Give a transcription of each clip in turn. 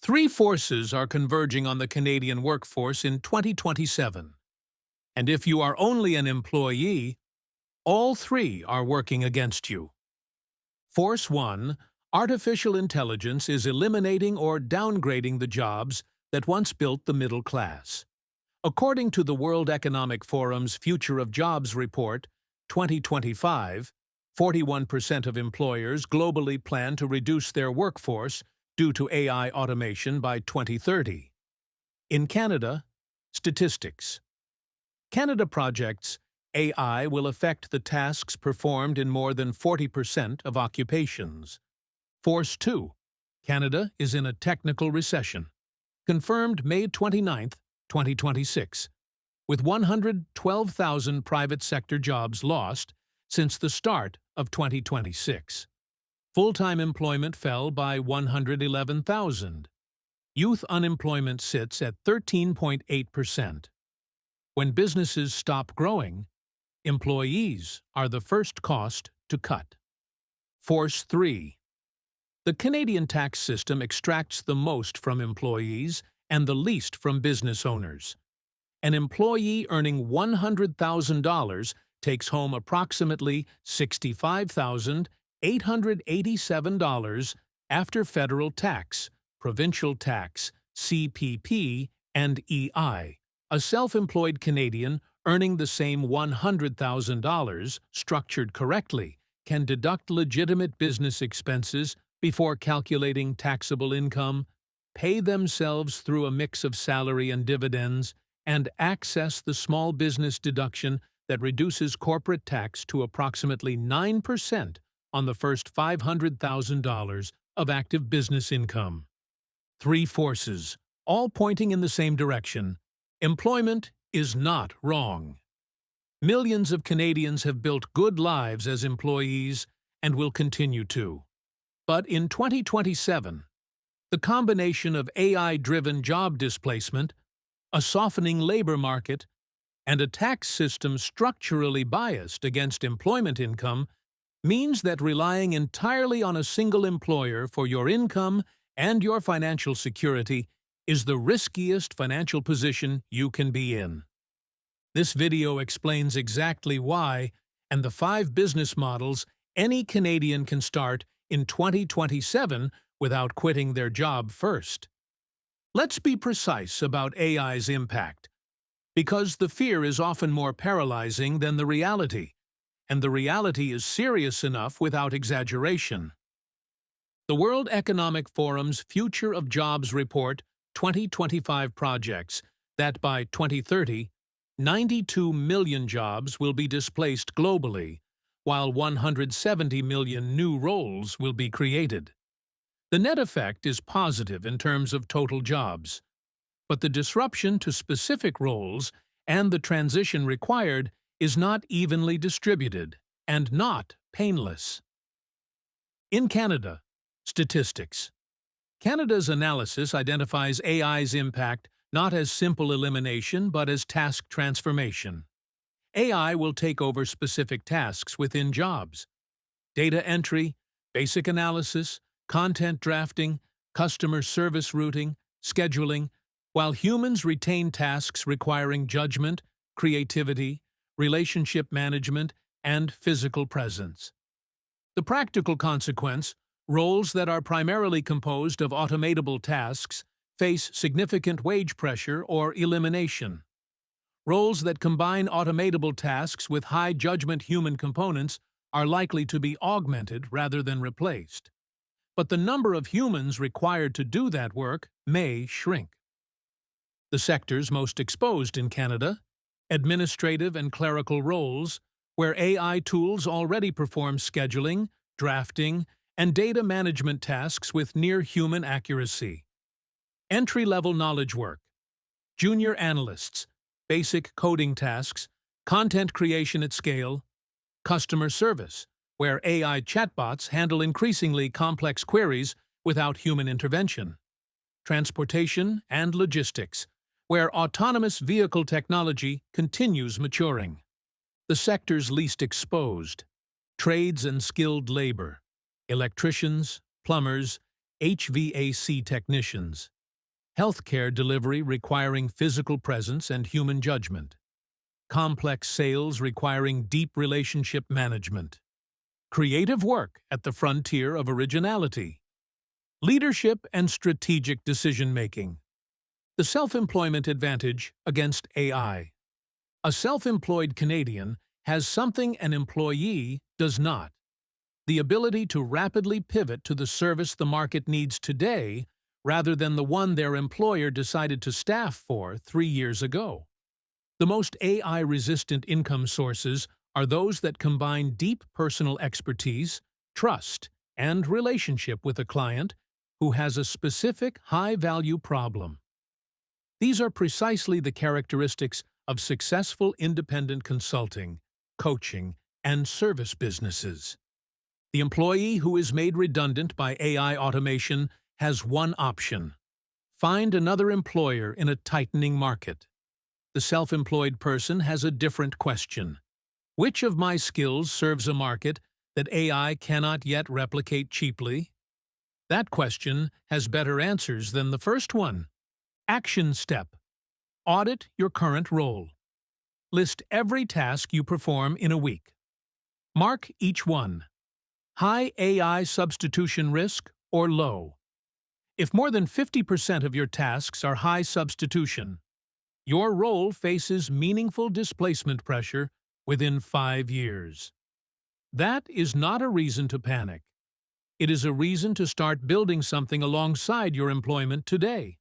Three forces are converging on the Canadian workforce in 2027. And if you are only an employee, all three are working against you. Force 1. Artificial intelligence is eliminating or downgrading the jobs that once built the middle class. According to the World Economic Forum's Future of Jobs report, 2025, 41% of employers globally plan to reduce their workforce due to AI automation by 2030. In Canada, statistics. Canada projects AI will affect the tasks performed in more than 40% of occupations. Force 2. Canada is in a technical recession. Confirmed May 29, 2026, with 112,000 private sector jobs lost since the start of 2026. Full-time employment fell by 111,000. Youth unemployment sits at 13.8%. When businesses stop growing, employees are the first cost to cut. Force 3. The Canadian tax system extracts the most from employees and the least from business owners. An employee earning $100,000 takes home approximately $65,887 after federal tax, provincial tax, CPP, and EI. A self-employed Canadian earning the same $100,000, structured correctly, can deduct legitimate business expenses before calculating taxable income, pay themselves through a mix of salary and dividends, and access the small business deduction that reduces corporate tax to approximately 9% on the first $500,000 of active business income. Three forces, all pointing in the same direction. Employment is not wrong. Millions of Canadians have built good lives as employees and will continue to. But in 2027, the combination of AI-driven job displacement, a softening labor market, and a tax system structurally biased against employment income means that relying entirely on a single employer for your income and your financial security is the riskiest financial position you can be in. This video explains exactly why and the 5 business models any Canadian can start in 2027 without quitting their job first. Let's be precise about AI's impact, because the fear is often more paralyzing than the reality, and the reality is serious enough without exaggeration. The World Economic Forum's Future of Jobs report 2025 projects that by 2030, 92 million jobs will be displaced globally, while 170 million new roles will be created. The net effect is positive in terms of total jobs, but the disruption to specific roles and the transition required is not evenly distributed and not painless. In Canada, statistics. Canada's analysis identifies AI's impact not as simple elimination but as task transformation. AI will take over specific tasks within jobs: data entry, basic analysis, content drafting, customer service routing, scheduling, while humans retain tasks requiring judgment, creativity, relationship management, and physical presence. The practical consequence: roles that are primarily composed of automatable tasks face significant wage pressure or elimination. Roles that combine automatable tasks with high judgment human components are likely to be augmented rather than replaced. But the number of humans required to do that work may shrink. The sectors most exposed in Canada: administrative and clerical roles, where AI tools already perform scheduling, drafting, and data management tasks with near-human accuracy. Entry-level knowledge work, junior analysts, basic coding tasks, content creation at scale, customer service, where AI chatbots handle increasingly complex queries without human intervention. Transportation and logistics, where autonomous vehicle technology continues maturing. The sectors least exposed: trades and skilled labor, electricians, plumbers, HVAC technicians, Healthcare delivery requiring physical presence and human judgment. Complex sales requiring deep relationship management. Creative work at the frontier of originality. Leadership and strategic decision-making. The self-employment advantage against AI. A self-employed Canadian has something an employee does not: the ability to rapidly pivot to the service the market needs today rather than the one their employer decided to staff for 3 years ago. The most AI-resistant income sources are those that combine deep personal expertise, trust, and relationship with a client who has a specific high-value problem. These are precisely the characteristics of successful independent consulting, coaching, and service businesses. The employee who is made redundant by AI automation has one option: find another employer in a tightening market. The self-employed person has a different question: which of my skills serves a market that AI cannot yet replicate cheaply? That question has better answers than the first one. Action step: audit your current role. List every task you perform in a week. Mark each one: high AI substitution risk or low. If more than 50% of your tasks are high substitution, your role faces meaningful displacement pressure within 5 years. That is not a reason to panic. It is a reason to start building something alongside your employment today.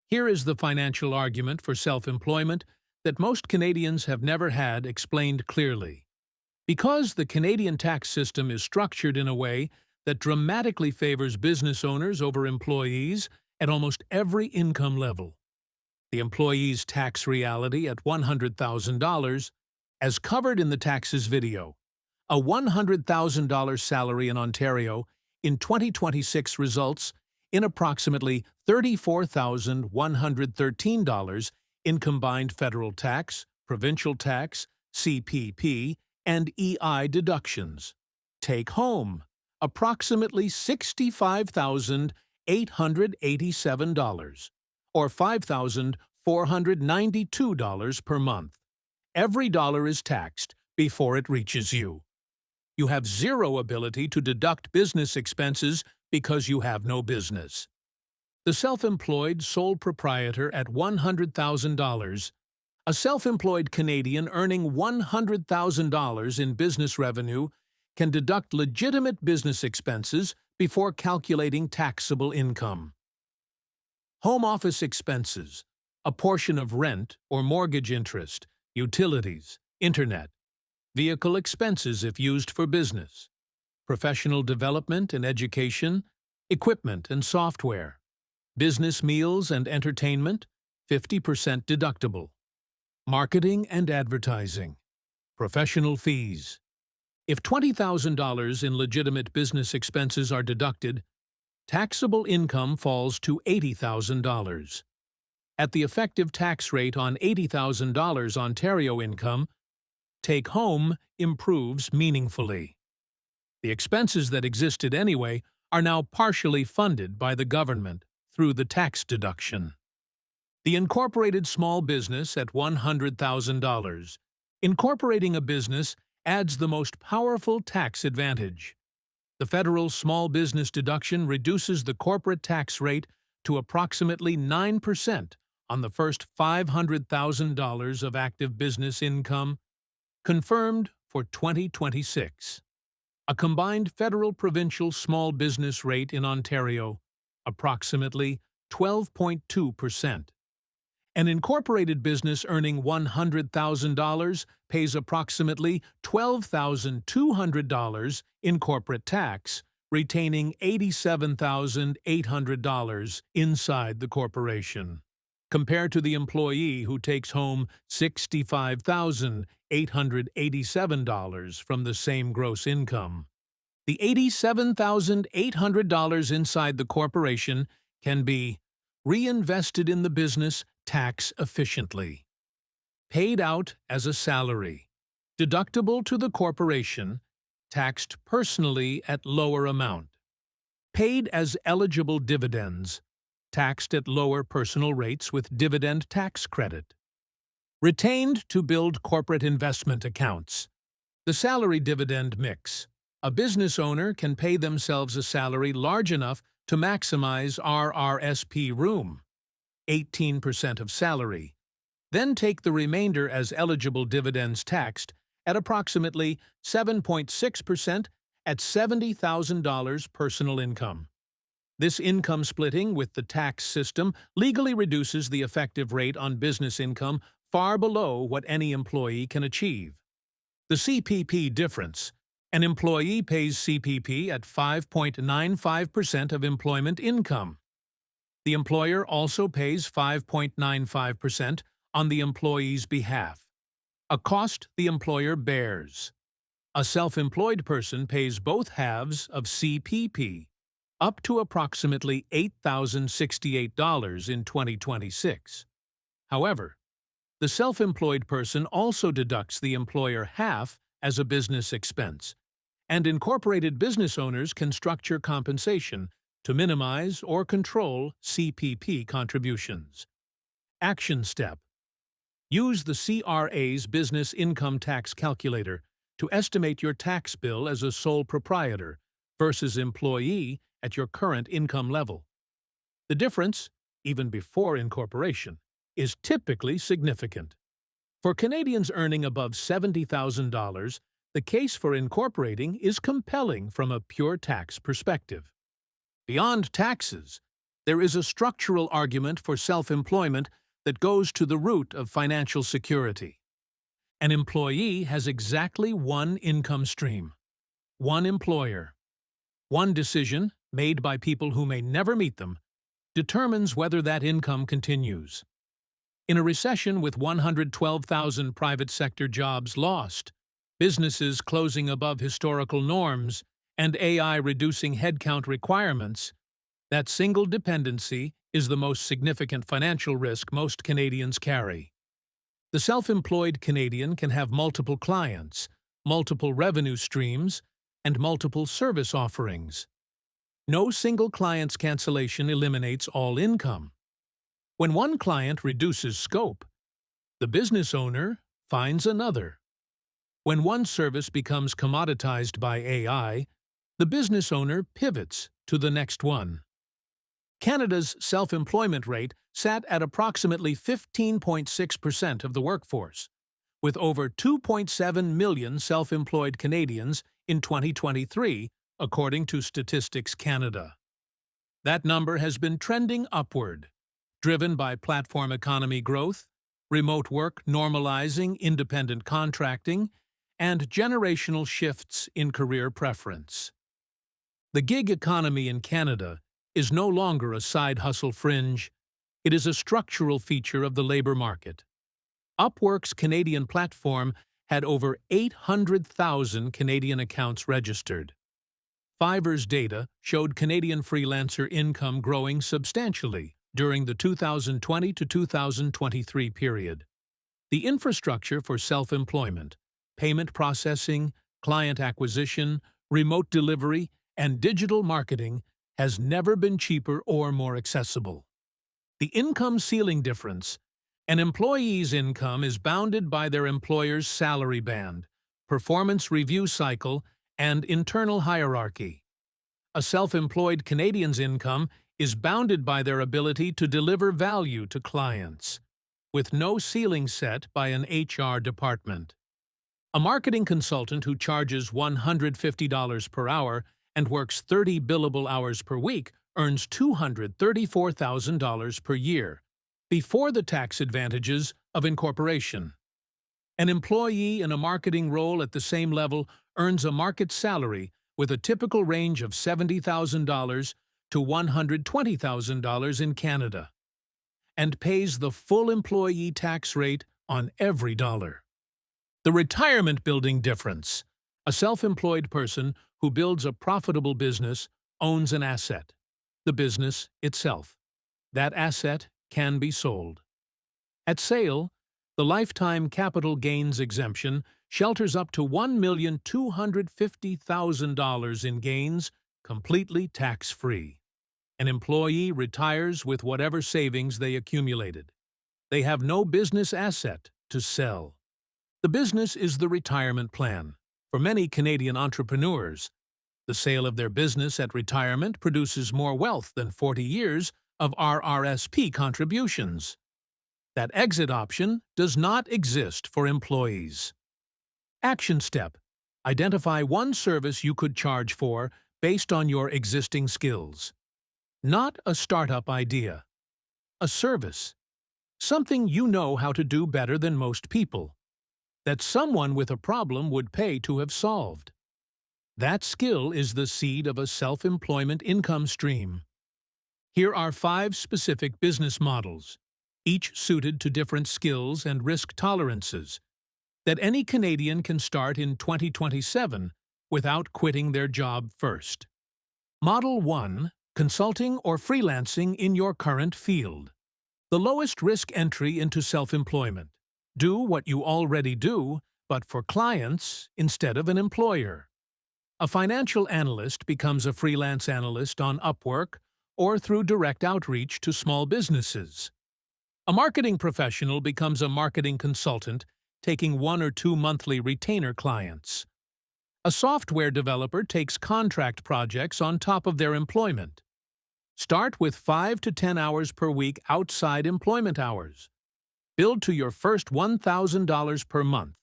Here is the financial argument for self-employment that most Canadians have never had explained clearly. Because the Canadian tax system is structured in a way that dramatically favors business owners over employees at almost every income level. The employee's tax reality at $100,000, as covered in the taxes video. A $100,000 salary in Ontario in 2026 results in approximately $34,113 in combined federal tax, provincial tax, CPP, and EI deductions. Take home approximately $65,887, or $5,492 per month. Every dollar is taxed before it reaches you. You have zero ability to deduct business expenses because you have no business. The self-employed sole proprietor at $100,000. A self-employed Canadian earning $100,000 in business revenue can deduct legitimate business expenses before calculating taxable income. Home office expenses, a portion of rent or mortgage interest, utilities, internet, vehicle expenses if used for business, professional development and education, equipment and software, business meals and entertainment, 50% deductible. Marketing and advertising, professional fees. If $20,000 in legitimate business expenses are deducted, taxable income falls to $80,000. At the effective tax rate on $80,000 Ontario income, take-home improves meaningfully. The expenses that existed anyway are now partially funded by the government through the tax deduction. The incorporated small business at $100,000. Incorporating a business adds the most powerful tax advantage. The federal small business deduction reduces the corporate tax rate to approximately 9% on the first $500,000 of active business income, confirmed for 2026. A combined federal-provincial small business rate in Ontario, approximately 12.2%. An incorporated business earning $100,000 pays approximately $12,200 in corporate tax, retaining $87,800 inside the corporation, compared to the employee who takes home $65,887 from the same gross income. The $87,800 inside the corporation can be reinvested in the business tax efficiently, paid out as a salary, deductible to the corporation, taxed personally at lower amount, paid as eligible dividends, taxed at lower personal rates with dividend tax credit. Retained to build corporate investment accounts. The salary dividend mix. A business owner can pay themselves a salary large enough to maximize RRSP room, 18% of salary. Then take the remainder as eligible dividends taxed at approximately 7.6% at $70,000 personal income. This income splitting with the tax system legally reduces the effective rate on business income far below what any employee can achieve. The CPP difference. An employee pays CPP at 5.95% of employment income. The employer also pays 5.95% on the employee's behalf, a cost the employer bears. A self-employed person pays both halves of CPP, up to approximately $8,068 in 2026. However, the self-employed person also deducts the employer half as a business expense, and incorporated business owners can structure compensation to minimize or control CPP contributions. Action step. Use the CRA's Business Income Tax Calculator to estimate your tax bill as a sole proprietor versus employee at your current income level. The difference, even before incorporation, is typically significant. For Canadians earning above $70,000, the case for incorporating is compelling from a pure tax perspective. Beyond taxes, there is a structural argument for self-employment that goes to the root of financial security. An employee has exactly one income stream, one employer. One decision, made by people who may never meet them, determines whether that income continues. In a recession with 112,000 private sector jobs lost, businesses closing above historical norms, and AI reducing headcount requirements, that single dependency is the most significant financial risk most Canadians carry. The self-employed Canadian can have multiple clients, multiple revenue streams, and multiple service offerings. No single client's cancellation eliminates all income. When one client reduces scope, the business owner finds another. When one service becomes commoditized by AI, the business owner pivots to the next one. Canada's self-employment rate sat at approximately 15.6% of the workforce, with over 2.7 million self-employed Canadians in 2023, according to Statistics Canada. That number has been trending upward, driven by platform economy growth, remote work normalizing independent contracting, and generational shifts in career preference. The gig economy in Canada is no longer a side hustle fringe. It is a structural feature of the labor market. Upwork's Canadian platform had over 800,000 Canadian accounts registered. Fiverr's data showed Canadian freelancer income growing substantially during the 2020 to 2023 period. The infrastructure for self-employment, payment processing, client acquisition, remote delivery, and digital marketing has never been cheaper or more accessible. The income ceiling difference. An employee's income is bounded by their employer's salary band, performance review cycle, and internal hierarchy. A self-employed Canadian's income is bounded by their ability to deliver value to clients, with no ceiling set by an HR department. A marketing consultant who charges $150 per hour and works 30 billable hours per week earns $234,000 per year, before the tax advantages of incorporation. An employee in a marketing role at the same level earns a market salary with a typical range of $70,000 to $120,000 in Canada, and pays the full employee tax rate on every dollar. The retirement building difference. A self-employed person who builds a profitable business owns an asset, the business itself. That asset can be sold. At sale, the lifetime capital gains exemption shelters up to $1,250,000 in gains, completely tax-free. An employee retires with whatever savings they accumulated. They have no business asset to sell. The business is the retirement plan. For many Canadian entrepreneurs, the sale of their business at retirement produces more wealth than 40 years of RRSP contributions. That exit option does not exist for employees. Action step: identify one service you could charge for based on your existing skills. Not a startup idea. A service. Something you know how to do better than most people. That someone with a problem would pay to have solved. That skill is the seed of a self-employment income stream. Here are 5 specific business models, each suited to different skills and risk tolerances, that any Canadian can start in 2027 without quitting their job first. Model 1. Consulting or freelancing in your current field. The lowest risk entry into self-employment. Do what you already do, but for clients instead of an employer. A financial analyst becomes a freelance analyst on Upwork or through direct outreach to small businesses. A marketing professional becomes a marketing consultant, taking 1 or 2 monthly retainer clients. A software developer takes contract projects on top of their employment. Start with 5 to 10 hours per week outside employment hours. Build to your first $1,000 per month.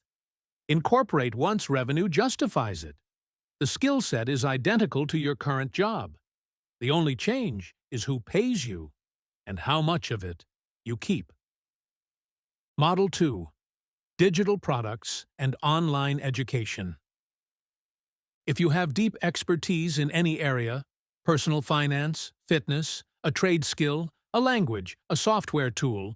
Incorporate once revenue justifies it. The skill set is identical to your current job. The only change is who pays you and how much of it you keep. Model 2. Digital products and online education. If you have deep expertise in any area, personal finance, fitness, a trade skill, a language, a software tool,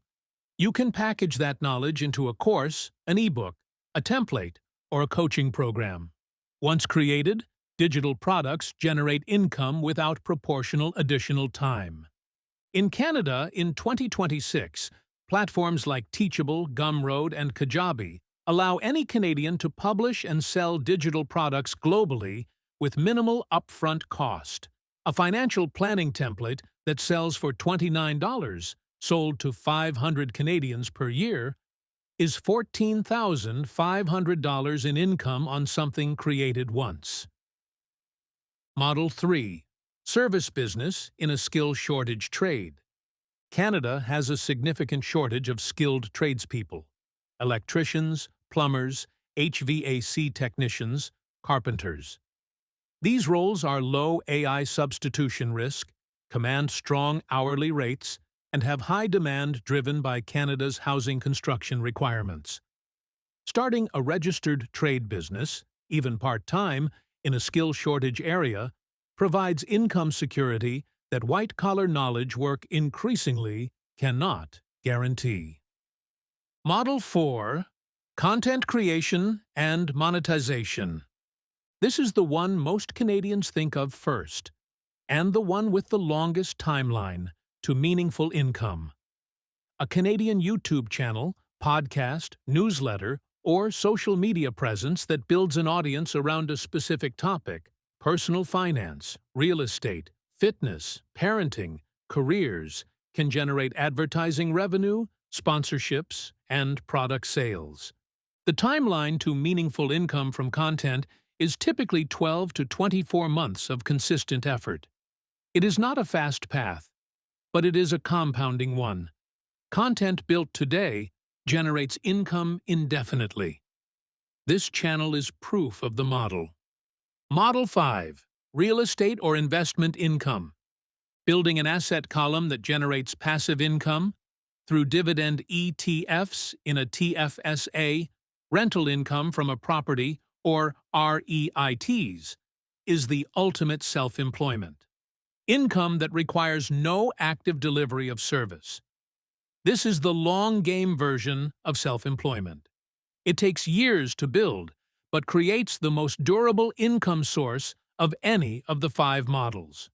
you can package that knowledge into a course, an ebook, a template, or a coaching program. Once created, digital products generate income without proportional additional time. In Canada, in 2026, platforms like Teachable, Gumroad, and Kajabi allow any Canadian to publish and sell digital products globally with minimal upfront cost. A financial planning template that sells for $29, sold to 500 Canadians per year, is $14,500 in income on something created once. Model 3. Service business in a skill shortage trade. Canada has a significant shortage of skilled tradespeople: electricians, plumbers, HVAC technicians, carpenters. These roles are low AI substitution risk, command strong hourly rates, and have high demand driven by Canada's housing construction requirements. Starting a registered trade business, even part-time, in a skill shortage area, provides income security that white-collar knowledge work increasingly cannot guarantee. Model 4. Content creation and monetization. This is the one most Canadians think of first, and the one with the longest timeline to meaningful income. A Canadian YouTube channel, podcast, newsletter, or social media presence that builds an audience around a specific topic: personal finance, real estate, fitness, parenting, careers, can generate advertising revenue, sponsorships, and product sales. The timeline to meaningful income from content is typically 12 to 24 months of consistent effort. It is not a fast path, but it is a compounding one. Content built today generates income indefinitely. This channel is proof of the model. Model 5. Real estate or investment income. Building an asset column that generates passive income through dividend ETFs in a TFSA, rental income from a property, or REITs, is the ultimate self-employment. Income that requires no active delivery of service. This is the long-game version of self-employment. It takes years to build, but creates the most durable income source of any of the 5 models.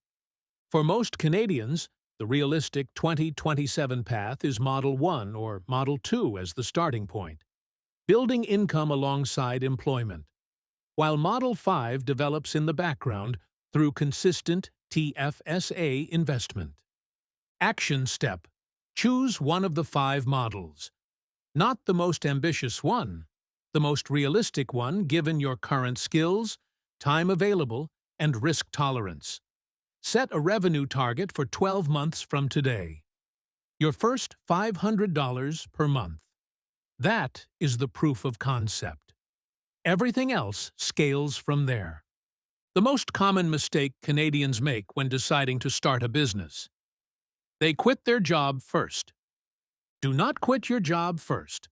For most Canadians, the realistic 2027 path is Model 1 or Model 2 as the starting point, building income alongside employment, while Model 5 develops in the background through consistent, TFSA investment. Action step. Choose one of the 5 models. Not the most ambitious one, the most realistic one given your current skills, time available, and risk tolerance. Set a revenue target for 12 months from today. Your first $500 per month. That is the proof of concept. Everything else scales from there. The most common mistake Canadians make when deciding to start a business. They quit their job first. Do not quit your job first.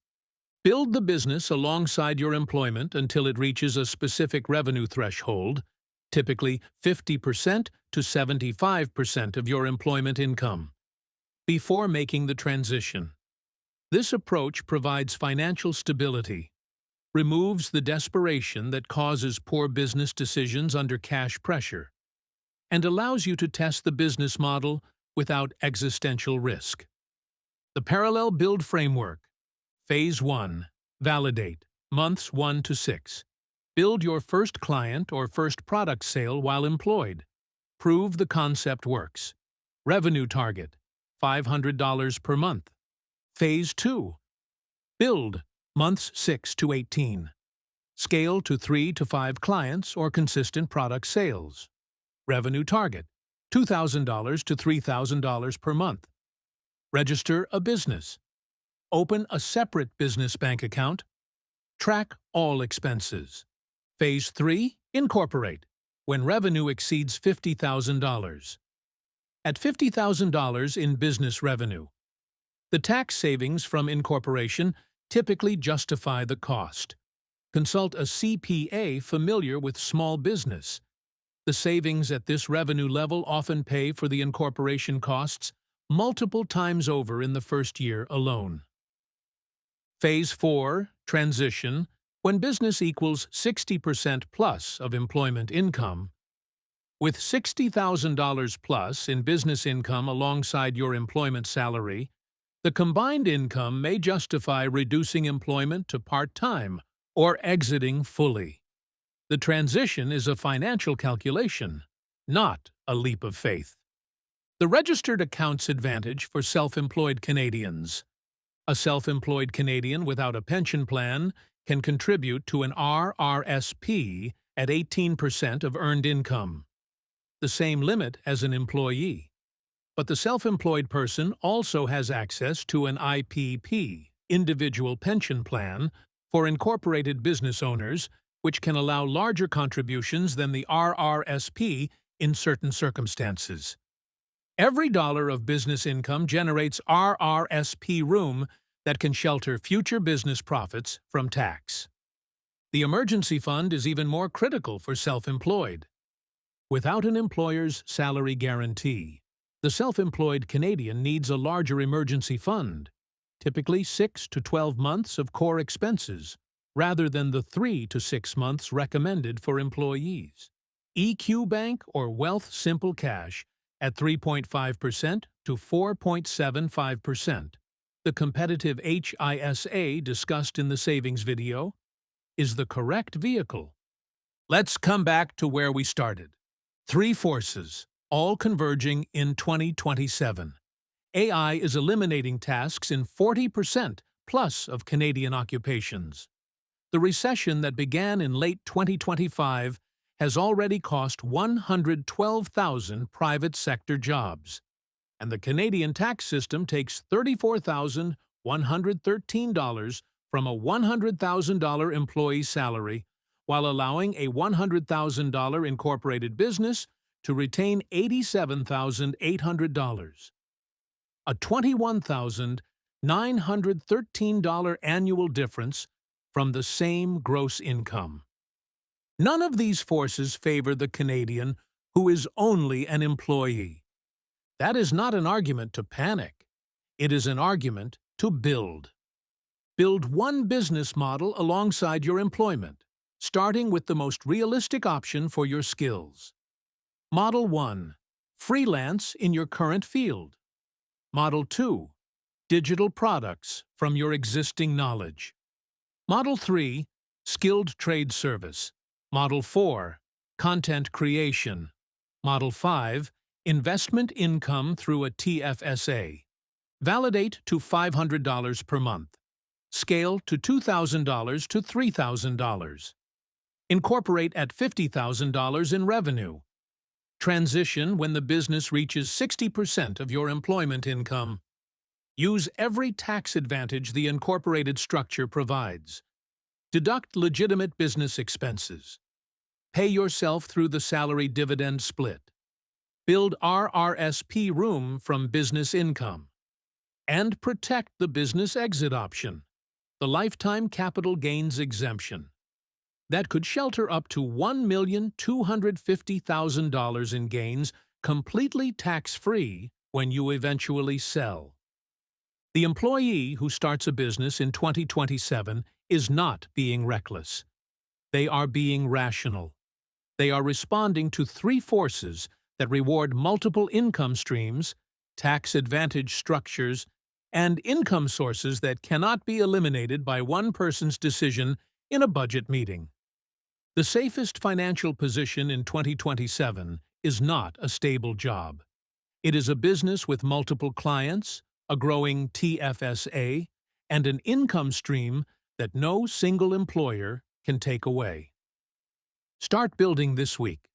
Build the business alongside your employment until it reaches a specific revenue threshold, typically 50% to 75% of your employment income, before making the transition. This approach provides financial stability, removes the desperation that causes poor business decisions under cash pressure, and allows you to test the business model without existential risk. The Parallel Build Framework. Phase 1. Validate. Months 1 to 6. Build your first client or first product sale while employed. Prove the concept works. Revenue target. $500 per month. Phase 2. Build. Months 6 to 18. Scale to 3 to 5 clients or consistent product sales. Revenue target. $2,000 to $3,000 per month. Register a business. Open a separate business bank account. Track all expenses. Phase 3. Incorporate. When revenue exceeds $50,000. At $50,000 in business revenue, the tax savings from incorporation typically justify the cost. Consult a CPA familiar with small business. The savings at this revenue level often pay for the incorporation costs multiple times over in the first year alone. Phase 4. Transition. When business equals 60% plus of employment income. With $60,000 plus in business income alongside your employment salary, the combined income may justify reducing employment to part-time or exiting fully. The transition is a financial calculation, not a leap of faith. The Registered Accounts Advantage for Self-Employed Canadians. A self-employed Canadian without a pension plan can contribute to an RRSP at 18% of earned income, the same limit as an employee. But the self-employed person also has access to an IPP, Individual Pension Plan, for incorporated business owners, which can allow larger contributions than the RRSP in certain circumstances. Every dollar of business income generates RRSP room that can shelter future business profits from tax. The emergency fund is even more critical for self-employed. Without an employer's salary guarantee, the self-employed Canadian needs a larger emergency fund, typically 6 to 12 months of core expenses, rather than the 3 to 6 months recommended for employees. EQ Bank or Wealth Simple Cash at 3.5% to 4.75%. The competitive HISA discussed in the savings video is the correct vehicle. Let's come back to where we started. 3 forces, all converging in 2027. AI is eliminating tasks in 40% plus of Canadian occupations. The recession that began in late 2025 has already cost 112,000 private sector jobs, and the Canadian tax system takes $34,113 from a $100,000 employee salary while allowing a $100,000 incorporated business to retain $87,800. A $21,913 annual difference from the same gross income. None of these forces favor the Canadian who is only an employee. That is not an argument to panic. It is an argument to build. Build one business model alongside your employment, starting with the most realistic option for your skills. Model 1. Freelance in your current field. Model 2. Digital products from your existing knowledge. Model 3. Skilled trade service. Model 4. Content creation. Model 5, investment income through a TFSA. Validate to $500 per month. Scale to $2,000 to $3,000. Incorporate at $50,000 in revenue. Transition when the business reaches 60% of your employment income. Use every tax advantage the incorporated structure provides. Deduct legitimate business expenses. Pay yourself through the salary dividend split. Build RRSP room from business income. And protect the business exit option, the lifetime capital gains exemption. That could shelter up to $1,250,000 in gains completely tax-free when you eventually sell. The employee who starts a business in 2027 is not being reckless. They are being rational. They are responding to three forces that reward multiple income streams, tax advantage structures, and income sources that cannot be eliminated by one person's decision in a budget meeting. The safest financial position in 2027 is not a stable job. It is a business with multiple clients, a growing TFSA, and an income stream that no single employer can take away. Start building this week.